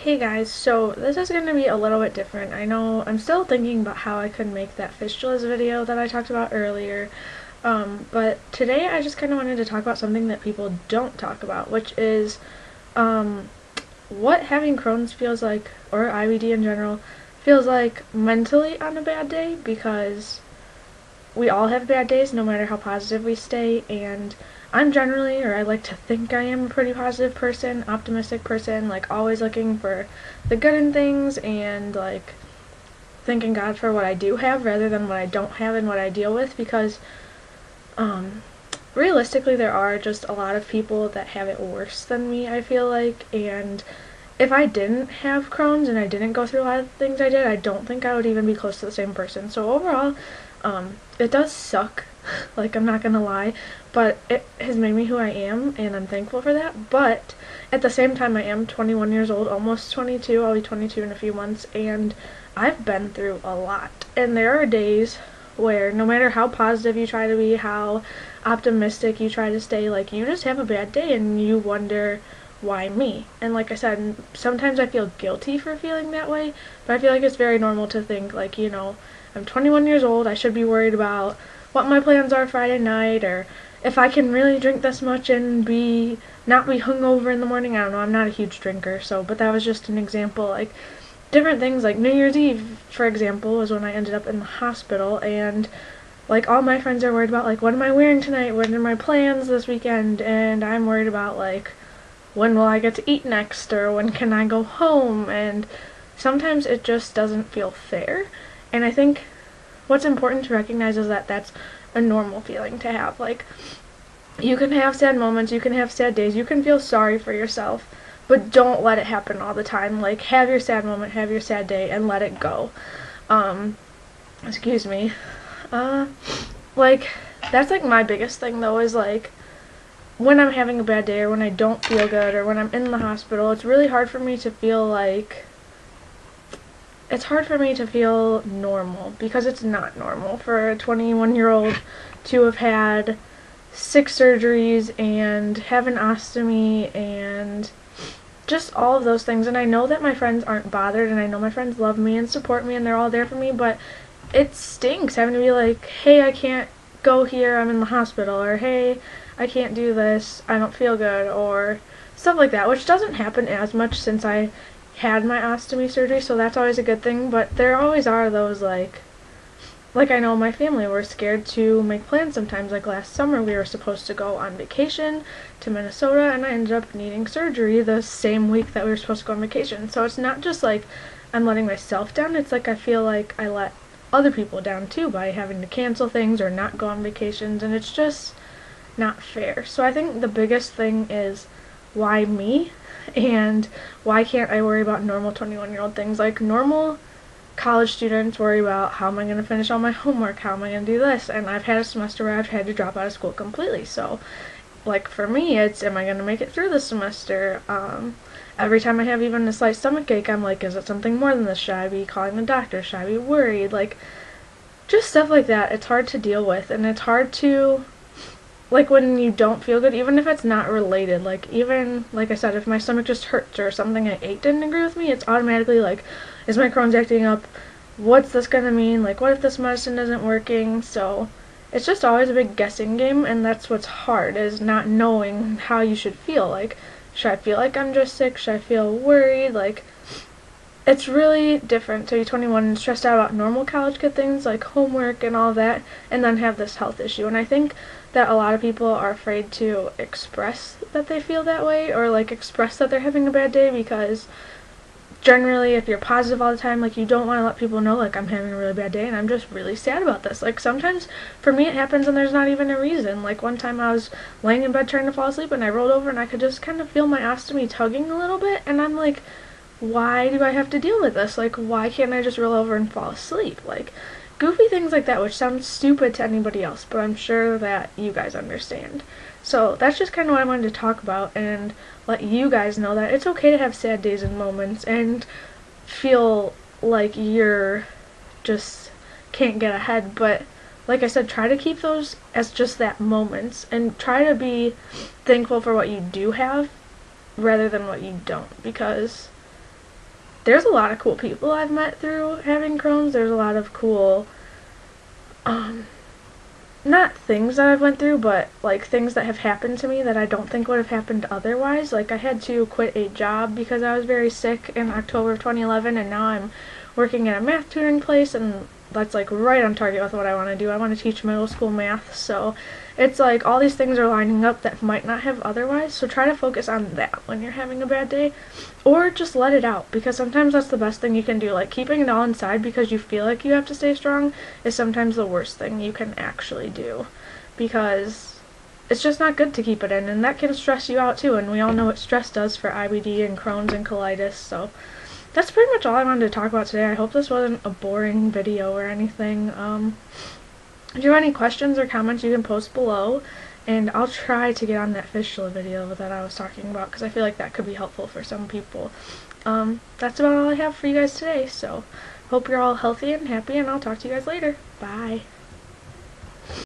Hey guys, so this is going to be a little bit different. I know I'm still thinking about how I could make that fistulas video that I talked about earlier, but today I just kind of wanted to talk about something that people don't talk about, which is what having Crohn's feels like, or IBD in general, feels like mentally on a bad day, because we all have bad days no matter how positive we stay, and I'm generally, or I like to think I am, a pretty positive person, optimistic person, like always looking for the good in things and like thanking God for what I do have rather than what I don't have and what I deal with, because realistically there are just a lot of people that have it worse than me, I feel like, and if I didn't have Crohn's and I didn't go through a lot of things I did, I don't think I would even be close to the same person. So overall, it does suck, like I'm not gonna lie, but it has made me who I am, and I'm thankful for that. But at the same time, I am 21 years old, almost 22, I'll be 22 in a few months, and I've been through a lot. And there are days where no matter how positive you try to be, how optimistic you try to stay, like you just have a bad day and you wonder, why me? And like I said, sometimes I feel guilty for feeling that way, but I feel like it's very normal to think like, I'm 21 years old, I should be worried about what my plans are Friday night, or if I can really drink this much and not be hungover in the morning. I don't know, I'm not a huge drinker, but that was just an example. Like different things, like New Year's Eve, for example, was when I ended up in the hospital, and like all my friends are worried about like, what am I wearing tonight, what are my plans this weekend, and I'm worried about like, when will I get to eat next, or when can I go home? And sometimes it just doesn't feel fair, and I think what's important to recognize is that that's a normal feeling to have. Like, you can have sad moments, you can have sad days, you can feel sorry for yourself, but don't let it happen all the time. Like, have your sad moment, have your sad day, and let it go. Excuse me. Like, that's like my biggest thing though, is like, when I'm having a bad day, or when I don't feel good, or when I'm in the hospital, it's really hard for me to feel like, it's hard for me to feel normal, because it's not normal for a 21-year-old to have had 6 surgeries and have an ostomy and just all of those things. And I know that my friends aren't bothered, and I know my friends love me and support me and they're all there for me, but it stinks having to be like, hey, I can't go here, I'm in the hospital, or hey, I can't do this, I don't feel good, or stuff like that, which doesn't happen as much since I had my ostomy surgery, so that's always a good thing. But there always are those like I know my family were scared to make plans sometimes. Like last summer we were supposed to go on vacation to Minnesota, and I ended up needing surgery the same week that we were supposed to go on vacation. So it's not just like I'm letting myself down, it's like I feel like I let other people down too by having to cancel things or not go on vacations, and it's just not fair. So I think the biggest thing is, why me? And why can't I worry about normal 21-year-old things? Like normal college students worry about, how am I going to finish all my homework, how am I going to do this, and I've had a semester where I've had to drop out of school completely. So like for me, it's, am I going to make it through the semester? Every time I have even a slight stomach ache, I'm like, is it something more than this? Should I be calling the doctor? Should I be worried? Like just stuff like that. It's hard to deal with, and it's hard to, like when you don't feel good, even if it's not related, like even, like I said, if my stomach just hurts or something I ate didn't agree with me, it's automatically like, is my Crohn's acting up? What's this gonna mean? Like, what if this medicine isn't working? So it's just always a big guessing game, and that's what's hard, is not knowing how you should feel. Like, should I feel like I'm just sick? Should I feel worried? Like, it's really different to be 21 and stressed out about normal college kid things like homework and all that, and then have this health issue. And I think that a lot of people are afraid to express that they feel that way, or like express that they're having a bad day, because generally if you're positive all the time, like you don't want to let people know like, I'm having a really bad day and I'm just really sad about this. Like sometimes for me it happens and there's not even a reason. Like one time I was laying in bed trying to fall asleep, and I rolled over and I could just kind of feel my ostomy tugging a little bit, and I'm like, why do I have to deal with this? Like, why can't I just roll over and fall asleep? Like goofy things like that, which sounds stupid to anybody else, but I'm sure that you guys understand. So that's just kind of what I wanted to talk about, and let you guys know that it's okay to have sad days and moments and feel like you're just can't get ahead. But like I said, try to keep those as just that moments, and try to be thankful for what you do have rather than what you don't, because there's a lot of cool people I've met through having Crohn's. There's a lot of cool, not things that I've went through, but like things that have happened to me that I don't think would have happened otherwise. Like I had to quit a job because I was very sick in October of 2011, and now I'm working at a math tutoring place, and that's like right on target with what I want to do. I want to teach middle school math, so it's like all these things are lining up that might not have otherwise, so try to focus on that when you're having a bad day, or just let it out, because sometimes that's the best thing you can do. Like keeping it all inside because you feel like you have to stay strong is sometimes the worst thing you can actually do, because it's just not good to keep it in, and that can stress you out too, and we all know what stress does for IBD and Crohn's and colitis. So that's pretty much all I wanted to talk about today. I hope this wasn't a boring video or anything. If you have any questions or comments, you can post below, and I'll try to get on that fistula video that I was talking about, because I feel like that could be helpful for some people. That's about all I have for you guys today, so hope you're all healthy and happy, and I'll talk to you guys later. Bye.